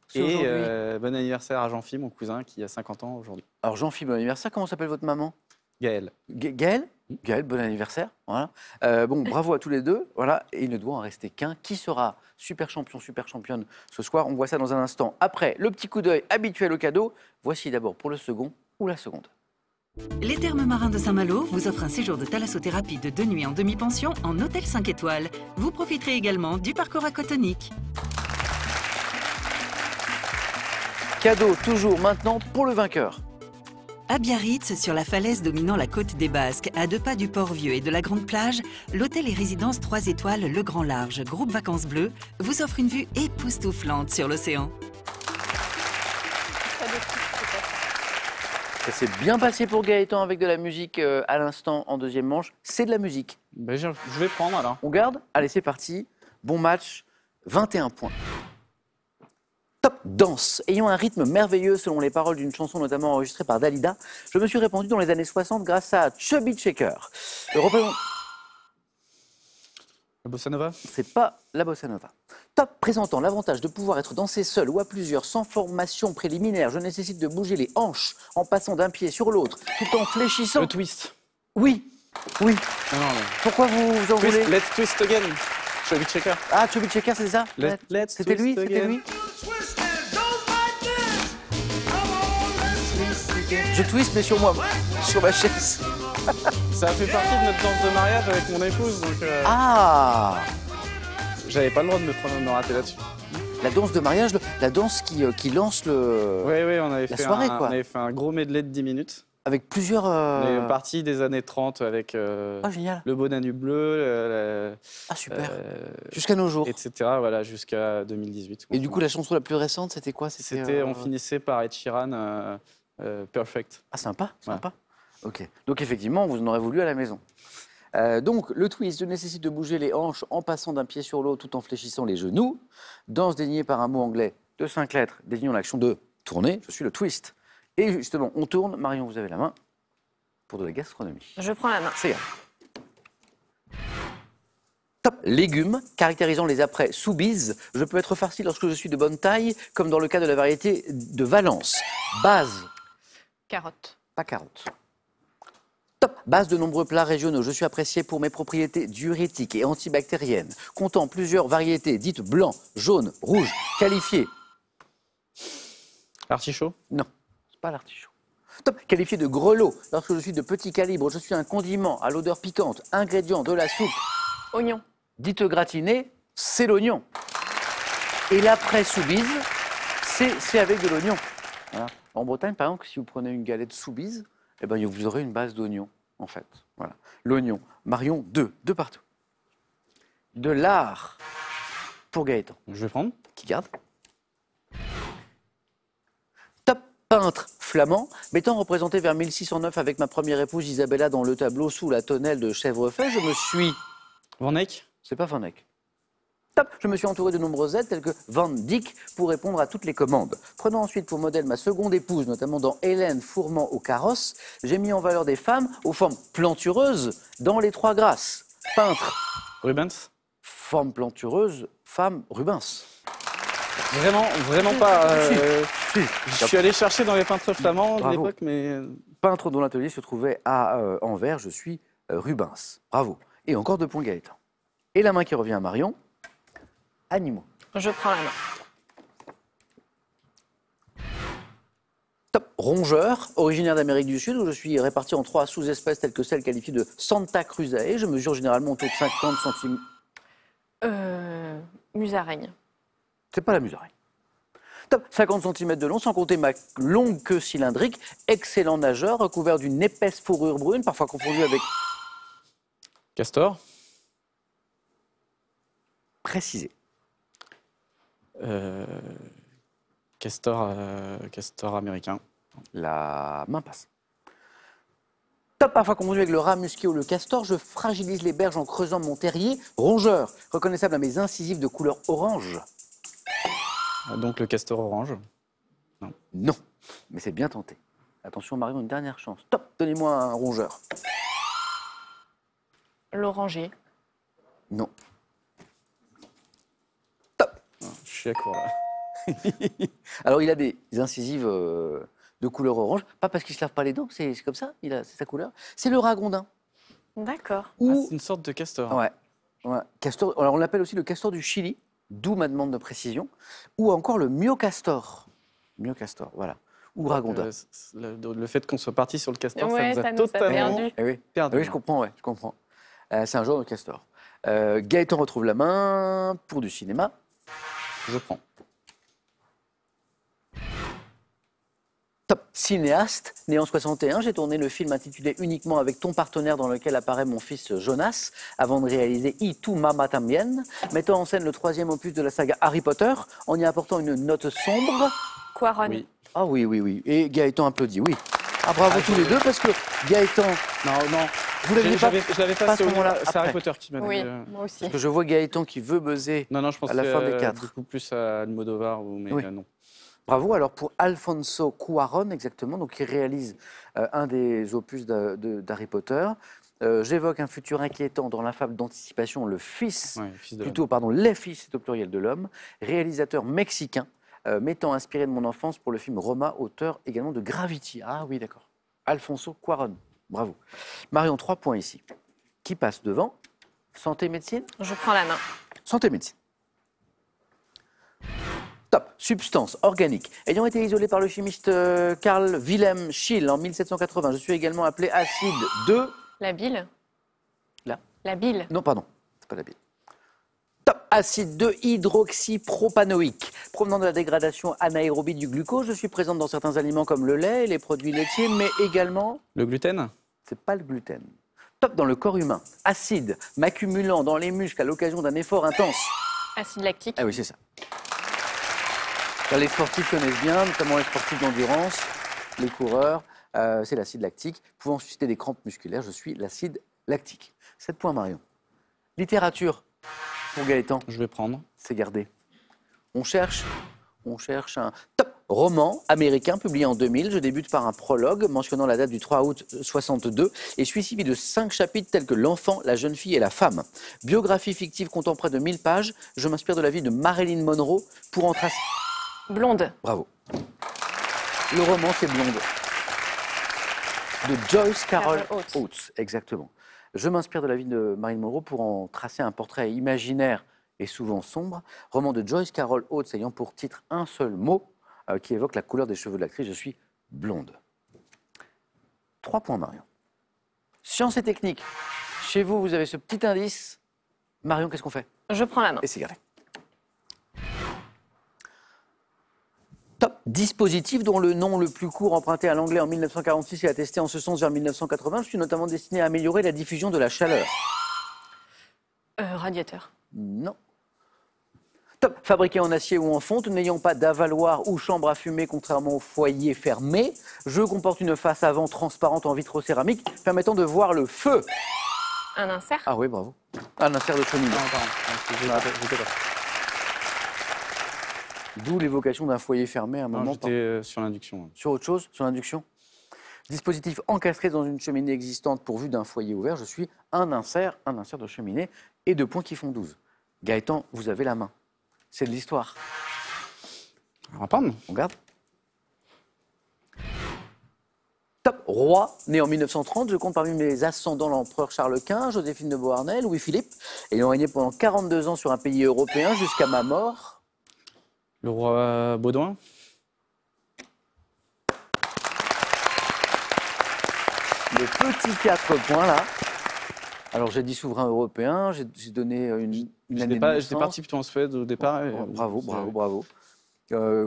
c'est Et aujourd'hui. bon anniversaire à Jean-Philippe, mon cousin, qui a 50 ans aujourd'hui. Alors, Jean-Philippe, bon anniversaire. Comment s'appelle votre maman? Gaël. Gaël? Gaël, bon anniversaire. Voilà. Bon, bravo à tous les deux. Voilà. Et il ne doit en rester qu'un. Qui sera super champion, super championne ce soir? On voit ça dans un instant. Après, le petit coup d'œil habituel au cadeau. Voici d'abord pour le second ou la seconde. Les Thermes Marins de Saint-Malo vous offrent un séjour de thalassothérapie de 2 nuits en demi-pension en hôtel 5 étoiles. Vous profiterez également du parcours aquatonique. Cadeau toujours maintenant pour le vainqueur. À Biarritz, sur la falaise dominant la côte des Basques, à 2 pas du Port-Vieux et de la Grande Plage, l'hôtel et résidence 3 étoiles Le Grand Large, groupe Vacances Bleues, vous offre une vue époustouflante sur l'océan. Ça s'est bien passé pour Gaëtan avec de la musique à l'instant en deuxième manche. C'est de la musique. Ben, je vais prendre alors. On garde? Allez, c'est parti. Bon match, 21 points. Top danse. Ayant un rythme merveilleux selon les paroles d'une chanson notamment enregistrée par Dalida, je me suis répandu dans les années 60 grâce à Chubby Checker. Le représentant... La bossa nova? C'est pas la bossa nova. Top présentant l'avantage de pouvoir être dansé seul ou à plusieurs sans formation préliminaire. Je nécessite de bouger les hanches en passant d'un pied sur l'autre tout en fléchissant. Le twist. Oui, oui. Non, mais... Pourquoi vous en voulez? Let's twist again. Chubby Checker. Ah, Chubby Checker, c'est ça? Let's C'était lui, twist c'était again. lui. Je twist, mais sur moi, sur ma chaise. Ça fait partie de notre danse de mariage avec mon épouse, donc Ah, j'avais pas le droit de me rater là-dessus. la danse de mariage, la danse qui lance le... Oui, on avait La fait soirée, quoi. on avait fait un gros medley de 10 minutes. Avec plusieurs... On est parti des années 30 avec Ah, génial. le bonnet du bleu, Ah, super. Jusqu'à nos jours. etc. Voilà, jusqu'à 2018. Et du coup, la chanson la plus récente, c'était quoi? C'était, on finissait par Ed Sheeran, Perfect. Ah, sympa, sympa. Ok. Donc, effectivement, vous en aurez voulu à la maison. Donc, le twist nécessite de bouger les hanches en passant d'un pied sur l'autre tout en fléchissant les genoux. Danse désignée par un mot anglais de 5 lettres désignant l'action de tourner. Je suis le twist. Et justement, on tourne. Marion, vous avez la main pour de la gastronomie. Je prends la main. C'est grave. Top. Légumes, caractérisant les apprêts soubise. Je peux être farci lorsque je suis de bonne taille, comme dans le cas de la variété de Valence. Base, Carotte. pas carotte. Top. Base de nombreux plats régionaux. Je suis apprécié pour mes propriétés diurétiques et antibactériennes. Comptant plusieurs variétés dites blanc, jaune, rouge, qualifiées. Artichaut? Non, c'est pas l'artichaut. Top. Qualifié de grelot. Lorsque je suis de petit calibre, je suis un condiment à l'odeur piquante, ingrédient de la soupe. Oignon. Dites gratiné, c'est l'oignon. Et l'après soubise, c'est avec de l'oignon. Voilà. En Bretagne, par exemple, si vous prenez une galette soubise, eh ben, vous aurez une base d'oignon, en fait. Voilà. L'oignon. Marion, deux partout. De l'art pour Gaëtan. Je vais prendre. Qui garde? Top peintre flamand, m'étant représenté vers 1609 avec ma première épouse Isabella dans le tableau sous la tonnelle de Chèvrefeuille, je me suis... Van Eyck? C'est pas Van Eyck. Top. Je me suis entouré de nombreuses aides telles que Van Dyck pour répondre à toutes les commandes. Prenant ensuite pour modèle ma seconde épouse, notamment dans Hélène Fourment au carrosse, j'ai mis en valeur des femmes aux formes plantureuses dans les trois grâces. Peintre, Rubens? forme plantureuse, femme, Rubens. Vraiment pas. Si. Je suis allé chercher dans les peintres flamands de Bravo. l'époque, mais Peintre dont l'atelier se trouvait à Anvers, je suis Rubens. Bravo. Et encore 2 points Gaëtan. Et la main qui revient à Marion. Animaux. Je prends la main. Top. Rongeur, originaire d'Amérique du Sud, où je suis réparti en 3 sous-espèces telles que celle qualifiée de Santa Cruzae. Je mesure généralement autour de 50 cm. Musaraigne. C'est pas la musaraigne. Top. 50 cm de long, sans compter ma longue queue cylindrique. Excellent nageur, recouvert d'une épaisse fourrure brune, parfois confondue avec... Castor? Précisé. Castor américain. La main passe. Top, parfois confondu avec le rat musqué ou le castor, je fragilise les berges en creusant mon terrier. Rongeur, reconnaissable à mes incisives de couleur orange. Donc le castor orange. Non, mais c'est bien tenté. Attention Marion, une dernière chance. Top, donnez-moi un rongeur. L'oranger. Non. Top. Je suis à court là. Alors, il a des incisives de couleur orange. Pas parce qu'il ne se lave pas les dents, c'est comme ça, c'est sa couleur. C'est le ragondin. D'accord. Ah, Ou... c'est une sorte de castor. ouais. Castor, alors on l'appelle aussi le castor du Chili, d'où ma demande de précision. Ou encore le myocastor. Myocastor, voilà. Ou ragondin. Le fait qu'on soit parti sur le castor, Ouais, ça ça nous a nous a totalement perdu. Eh oui. perdu. Oui, je comprends, ouais, je comprends. C'est un genre de castor. Gaëtan retrouve la main pour du cinéma. Je prends. Top. Cinéaste, né en 61, j'ai tourné le film intitulé Uniquement avec ton partenaire dans lequel apparaît mon fils Jonas, avant de réaliser Y tu mamá también, mettant en scène le 3e opus de la saga Harry Potter, en y apportant une note sombre. Quaron. Oui. Ah oui, oui, oui. Et Gaëtan applaudit, oui. Ah bravo tous les deux, parce que Gaëtan, Non. vous l'aviez pas... Je l'avais pas à pas ce sur moment-là, C'est Harry après. Potter qui m'a Oui, donné. moi aussi. Parce que je vois Gaëtan qui veut buzzer. Non, je pense À la fin des que quatre. beaucoup plus à Almodovar, mais Oui. non. Bravo alors pour Alfonso Cuarón, exactement, donc qui réalise un des opus d'Harry Potter. J'évoque un futur inquiétant dans l'infâme d'anticipation, le fils, Ouais, fils de plutôt, pardon, les fils, c'est au pluriel de l'homme, réalisateur mexicain, m'étant inspiré de mon enfance pour le film Roma, auteur également de Gravity. Ah oui, d'accord. Alfonso Cuarón, bravo. Marion, 3 points ici. Qui passe devant? Santé, médecine? Je prends la main. Santé, médecine. Top. Substance organique. Ayant été isolée par le chimiste Carl Wilhelm Scheele en 1780, je suis également appelé acide de... La bile. Là. La bile. Non, pardon, c'est pas la bile. Top. Acide de hydroxypropanoïque. Provenant de la dégradation anaérobie du glucose, je suis présente dans certains aliments comme le lait et les produits laitiers, mais également... Le gluten? C'est pas le gluten. Top. Dans le corps humain. Acide m'accumulant dans les muscles à l'occasion d'un effort intense. Acide lactique. Ah oui, c'est ça. Les sportifs connaissent bien, notamment les sportifs d'endurance, les coureurs. C'est l'acide lactique, pouvant susciter des crampes musculaires. Je suis l'acide lactique. 7 points, Marion. Littérature, pour Gaëtan, Je vais prendre. c'est gardé. On cherche un top roman américain publié en 2000. Je débute par un prologue mentionnant la date du 3 août 62 et suis suivi de 5 chapitres tels que l'enfant, la jeune fille et la femme. Biographie fictive comptant près de 1000 pages. Je m'inspire de la vie de Marilyn Monroe pour en tracer... Blonde. Bravo. Le roman, c'est Blonde. De Joyce Carol Carol Oates. Oates, exactement. Je m'inspire de la vie de Marilyn Monroe pour en tracer un portrait imaginaire et souvent sombre. Roman de Joyce Carol Oates ayant pour titre un seul mot qui évoque la couleur des cheveux de l'actrice. Je suis blonde. 3 points, Marion. Sciences et techniques. Chez vous, vous avez ce petit indice. Marion, qu'est-ce qu'on fait? Je prends la main. Et c'est gardé. Top. Dispositif dont le nom le plus court emprunté à l'anglais en 1946 et attesté en ce sens vers 1980. Je suis notamment destiné à améliorer la diffusion de la chaleur. Radiateur. Non. Top. Fabriqué en acier ou en fonte, n'ayant pas d'avaloir ou chambre à fumer, contrairement au foyer fermé. Je comporte une face avant transparente en vitrocéramique, permettant de voir le feu. Un insert. Ah oui, bravo. Un insert de cheminée. Non, pardon. J'étais pas. D'où l'évocation d'un foyer fermé à un Non, moment. j'étais sur l'induction. Sur autre chose, sur l'induction. Dispositif encastré dans une cheminée existante pourvu d'un foyer ouvert. Je suis un insert de cheminée et 2 points qui font 12. Gaëtan, vous avez la main. C'est de l'histoire. On va prendre. On garde. Top. Roi, né en 1930, je compte parmi mes ascendants l'empereur Charles Quint, Joséphine de Beauharnais, Louis-Philippe, ayant régné pendant 42 ans sur un pays européen jusqu'à ma mort. Le roi Baudouin? Les petits 4 points là. Alors j'ai dit souverain européen, j'ai donné une année de J'étais naissance. parti plutôt en Suède au départ. et- Bravo.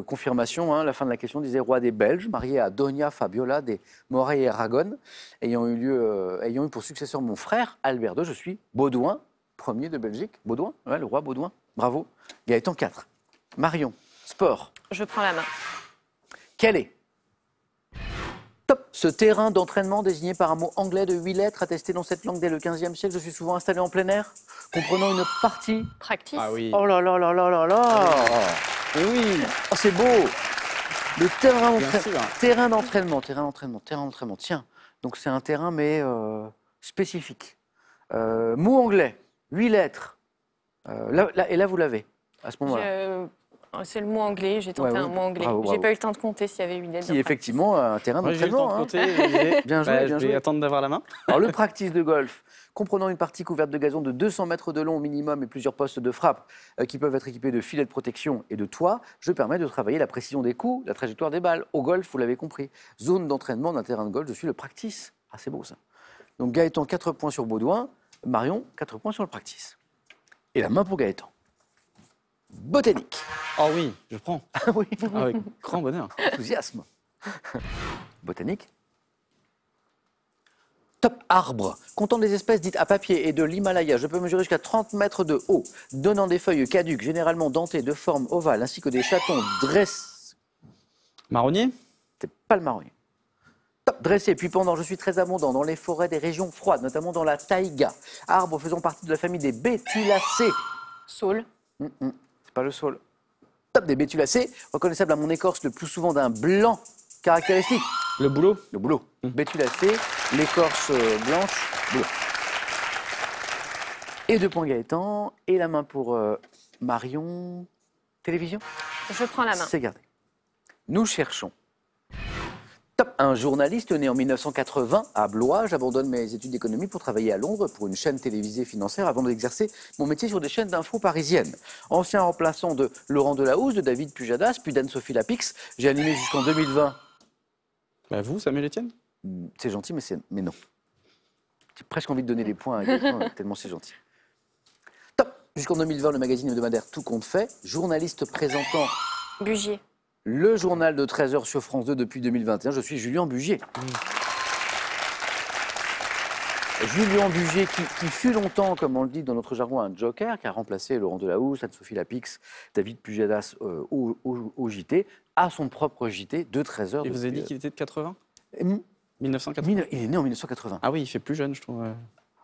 Confirmation, hein, la fin de la question disait roi des Belges, marié à Donia Fabiola des Moray et Aragon, ayant eu pour successeur mon frère Albert II. Je suis Baudouin, premier de Belgique. Baudouin, ouais, le roi Baudouin. Bravo. Gaëtan 4. Marion, sport. Je prends la main. Quel est top ce terrain d'entraînement désigné par un mot anglais de 8 lettres attesté dans cette langue dès le XVe siècle? Je suis souvent installé en plein air, comprenant une partie. Practice. Ah oui. Oh là là là là là là. Mais oui, oh, c'est beau. Le terrain Bien sûr. d'entraînement. Tiens, donc c'est un terrain mais spécifique. Mot anglais 8 lettres. Et là, vous l'avez, à ce moment-là. C'est le mot anglais, j'ai tenté Ouais, un mot anglais. bravo, J'ai bravo. pas eu le temps de compter s'il y avait 8 lettres. Qui est effectivement un terrain Moi, j'ai eu le temps d'entraînement. de Hein. compter. Bien joué, Bah, bien je vais joué. attendre d'avoir la main. Alors, le practice de golf, comprenant une partie couverte de gazon de 200 mètres de long au minimum et plusieurs postes de frappe qui peuvent être équipés de filets de protection et de toit, je permets de travailler la précision des coups, la trajectoire des balles. Au golf, vous l'avez compris. Zone d'entraînement d'un terrain de golf, je suis le practice. Ah, c'est beau ça. Donc Gaëtan, 4 points sur Baudouin. Marion, 4 points sur le practice. Et la main pour Gaëtan. Botanique. Oh oui, je prends. Ah oui, Avec grand bonheur. enthousiasme. Botanique. Top arbre. Comptant des espèces dites à papier et de l'Himalaya, je peux mesurer jusqu'à 30 mètres de haut, donnant des feuilles caduques, généralement dentées de forme ovale, ainsi que des chatons dressés. Marronnier. C'est pas le marronnier. Top dressé, puis pendant, je suis très abondant dans les forêts des régions froides, notamment dans la taïga. Arbre faisant partie de la famille des bétulacées. Saule. C'est pas le saule. Top des bétulacées, reconnaissable à mon écorce le plus souvent d'un blanc caractéristique. Le boulot. Le boulot. Bétulacée, l'écorce blanche, boulot. Et 2 points Gaëtan, et la main pour Marion. Télévision. Je prends la main. C'est gardé. Nous cherchons. Top. Un journaliste né en 1980 à Blois. J'abandonne mes études d'économie pour travailler à Londres pour une chaîne télévisée financière avant d'exercer mon métier sur des chaînes d'infos parisiennes. Ancien remplaçant de Laurent Delahousse, de David Pujadas, puis d'Anne-Sophie Lapix. J'ai animé jusqu'en 2020. Bah vous, Samuel Etienne. C'est gentil, mais non. J'ai presque envie de donner des points à quelqu'un, tellement c'est gentil. Top. Jusqu'en 2020, le magazine hebdomadaire Tout compte fait. Journaliste présentant Bugier. le journal de 13h sur France 2 depuis 2021. Je suis Julien Bugier. Julien Bugier, qui fut longtemps, comme on le dit dans notre jargon, un joker, qui a remplacé Laurent Delahousse, Anne-Sophie Lapix, David Pujadas au JT, a son propre JT de 13h. Et vous avez dit qu'il était de 80 Hmm. 1980. Il est né en 1980. Ah oui, il fait plus jeune, je trouve.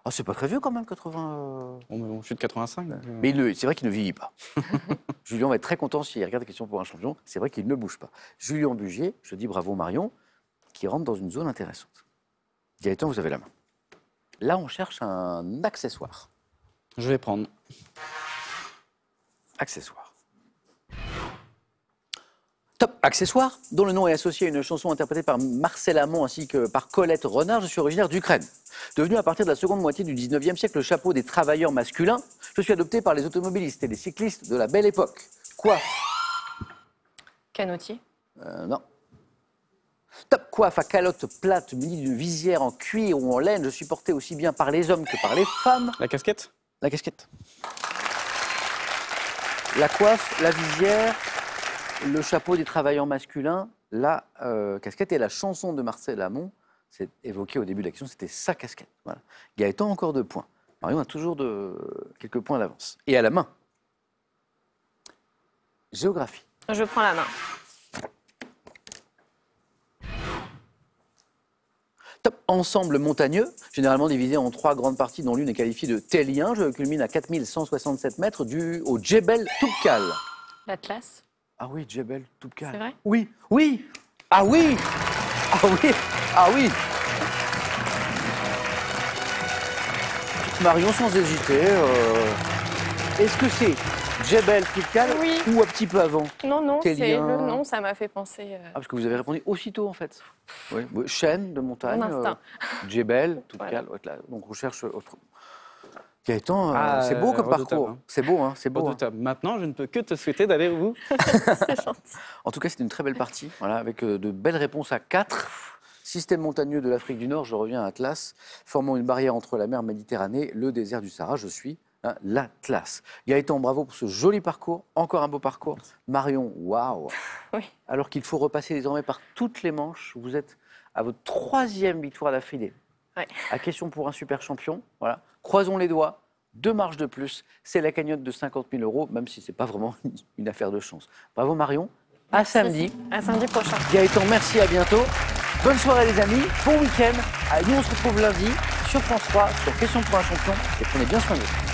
Ah, c'est pas très vieux quand même, 80. Bon, mais bon, je suis de 85. donc, Mais c'est vrai qu'il ne vieillit pas. Julien va être très content s'il regarde la question pour un champion. C'est vrai qu'il ne bouge pas. Julien Bugier, je dis bravo Marion, qui rentre dans une zone intéressante. Gaëtan, vous avez la main. Là, on cherche un accessoire. Je vais prendre. Accessoire. Top accessoire, dont le nom est associé à une chanson interprétée par Marcel Amont ainsi que par Colette Renard. Je suis originaire d'Ukraine. Devenu à partir de la seconde moitié du 19e siècle le chapeau des travailleurs masculins, je suis adopté par les automobilistes et les cyclistes de la belle époque. Coiffe. Canotier. Non. Top coiffe à calotte plate munie d'une visière en cuir ou en laine. Je suis porté aussi bien par les hommes que par les femmes. La casquette. La casquette. La coiffe, la visière, le chapeau des travailleurs masculins, la casquette et la chanson de Marcel Amont. C'est évoqué au début de la question, c'était sa casquette. Voilà. Gaëtan, encore 2 points. Marion a toujours quelques points d'avance. Et à la main. Géographie. Je prends la main. Top ensemble montagneux, généralement divisé en 3 grandes parties dont l'une est qualifiée de télien. Je culmine à 4167 mètres au Djebel Toubkal. L'Atlas. Ah oui, Djebel Toubkal. C'est vrai? Oui, oui. Ah oui. Ah oui. Ah oui. Marion, sans hésiter, est-ce que c'est Djebel Toubkal Oui. ou un petit peu avant? Non, non, c'est Télien. le nom, ça m'a fait penser. Ah, parce que vous avez répondu aussitôt en fait. Oui. Chaîne de montagne, Mon instinct. Djebel Toubkal. Voilà. Ouais, là, donc on cherche autre. Gaëtan, Ah, c'est beau comme redoutable, parcours. hein. C'est beau, hein, c'est beau. Hein. Redoutable. Maintenant, je ne peux que te souhaiter d'aller au bout. C'est gentil. En tout cas, c'était une très belle partie, voilà, avec de belles réponses à 4. Système montagneux de l'Afrique du Nord, je reviens à Atlas, formant une barrière entre la mer Méditerranée, le désert du Sahara, je suis l'Atlas. Gaëtan, bravo pour ce joli parcours, encore un beau parcours. Marion, waouh. Oui. Alors qu'il faut repasser désormais par toutes les manches, vous êtes à votre 3e victoire d'affilée. Ouais. À question pour un super champion, voilà. Croisons les doigts, 2 marches de plus, c'est la cagnotte de 50 000 €, même si ce n'est pas vraiment une affaire de chance. Bravo Marion, à samedi. À samedi prochain. Gaëtan, merci, à bientôt. Bonne soirée les amis, bon week-end. Nous on se retrouve lundi sur France 3, sur Question pour un champion, et prenez bien soin de vous.